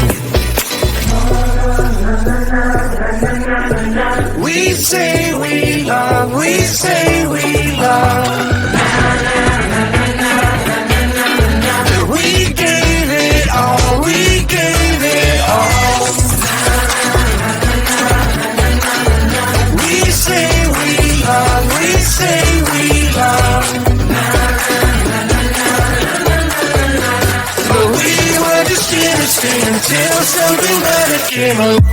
you. We say we love, we say we love. We gave it all, we gave it all. We say we love, we say we love. But we were just innocent until something better came along.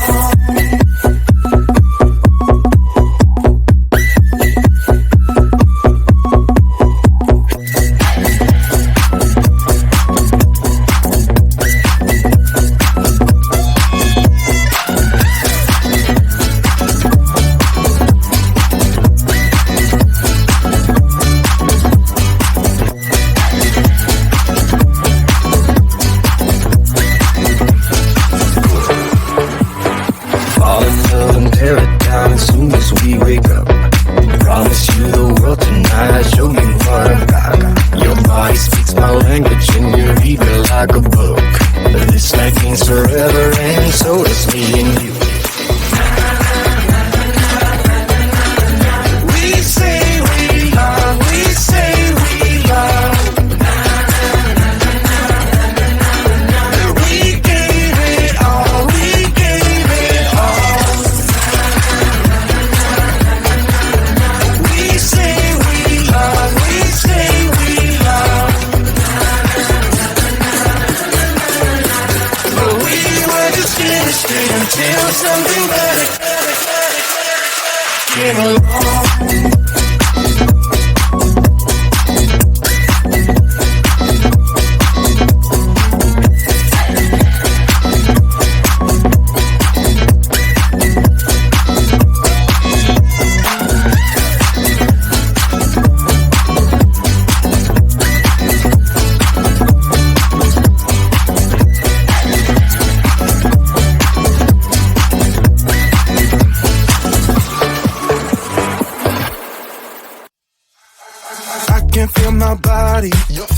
Until something better came along.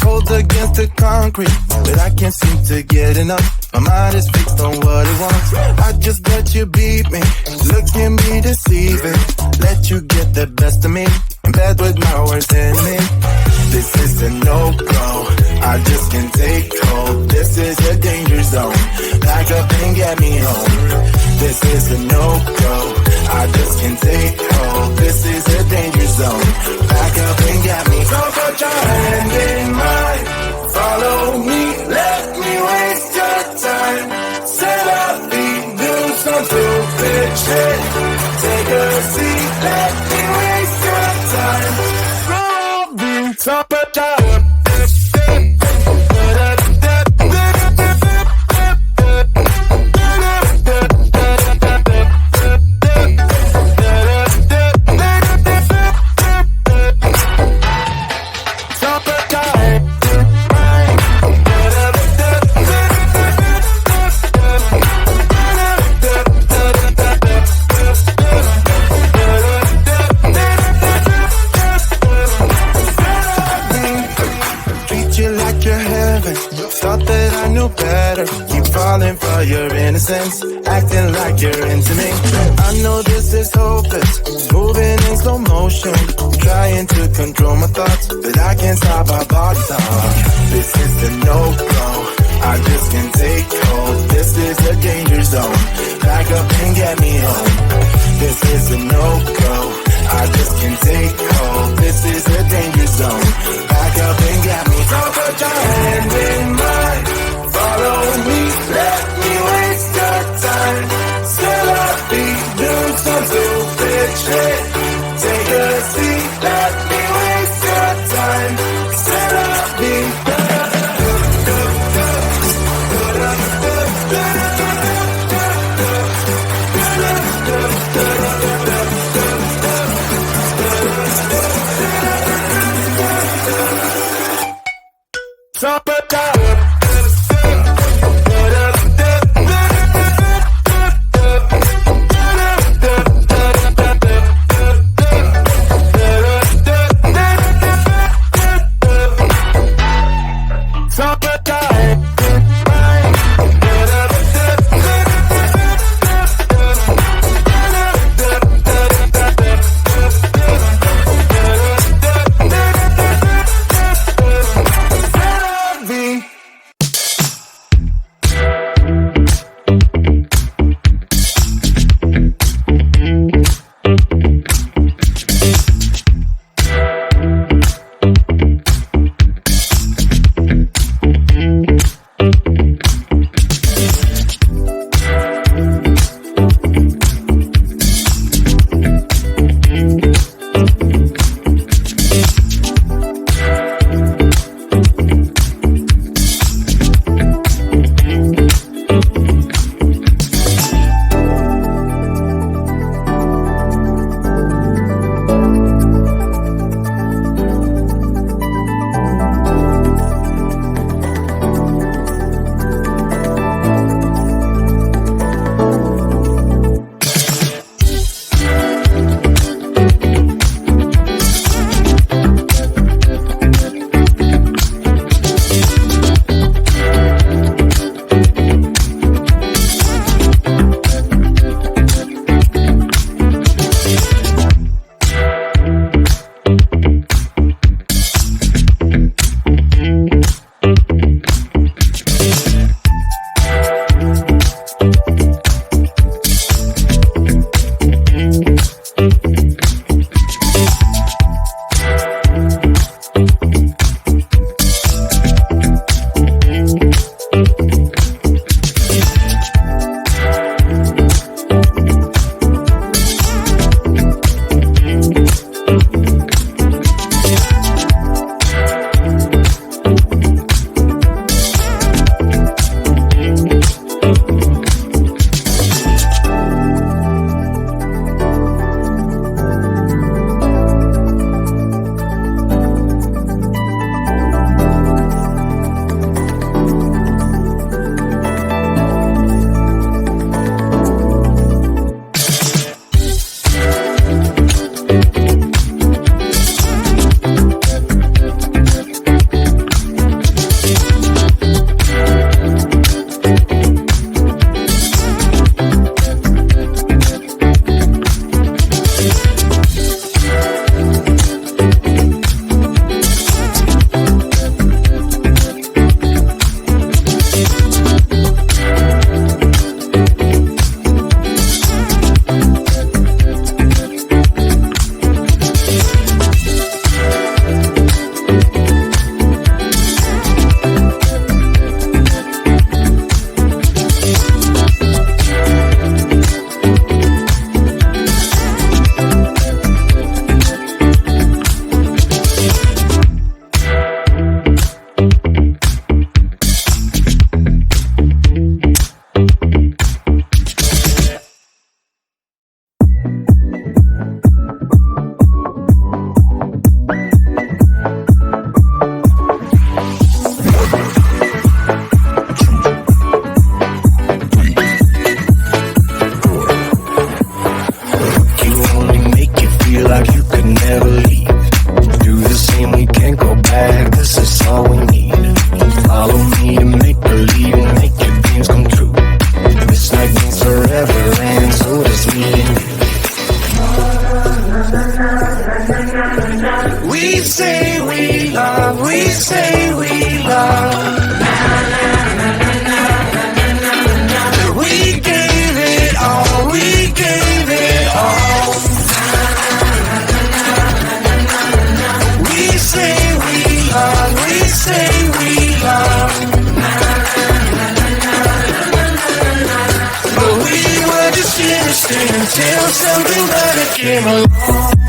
Cold against the concrete, but I can't seem to get enough. My mind is fixed on what it wants. I just let you beat me, look at me deceiving. Let you get the best of me, in bed with my worst enemy. This is a no-go, I just can't take hold. This is a danger zone, back up and get me home. This is a no-go, I just can't take hold. This is a danger zone, back up and get me. So put your hand in mine, follow me, let me waste your time. Set up, do some stupid shit. Take a seat, let me waste your time. So put your for your innocence, acting like you're into me. I know this is hopeless, moving in slow motion, trying to control my thoughts, but I can't stop our body talk. This is a no-go, I just can't take hold. This is a danger zone, back up and get me home. This is a no-go, I just can't take hold. This is a danger zone, back up and get me. So put your hand in mine, follow me, let me waste your time. Still up, do some stupid shit. Take a seat, let me waste your time. Still up, Top of wasted until something better came along.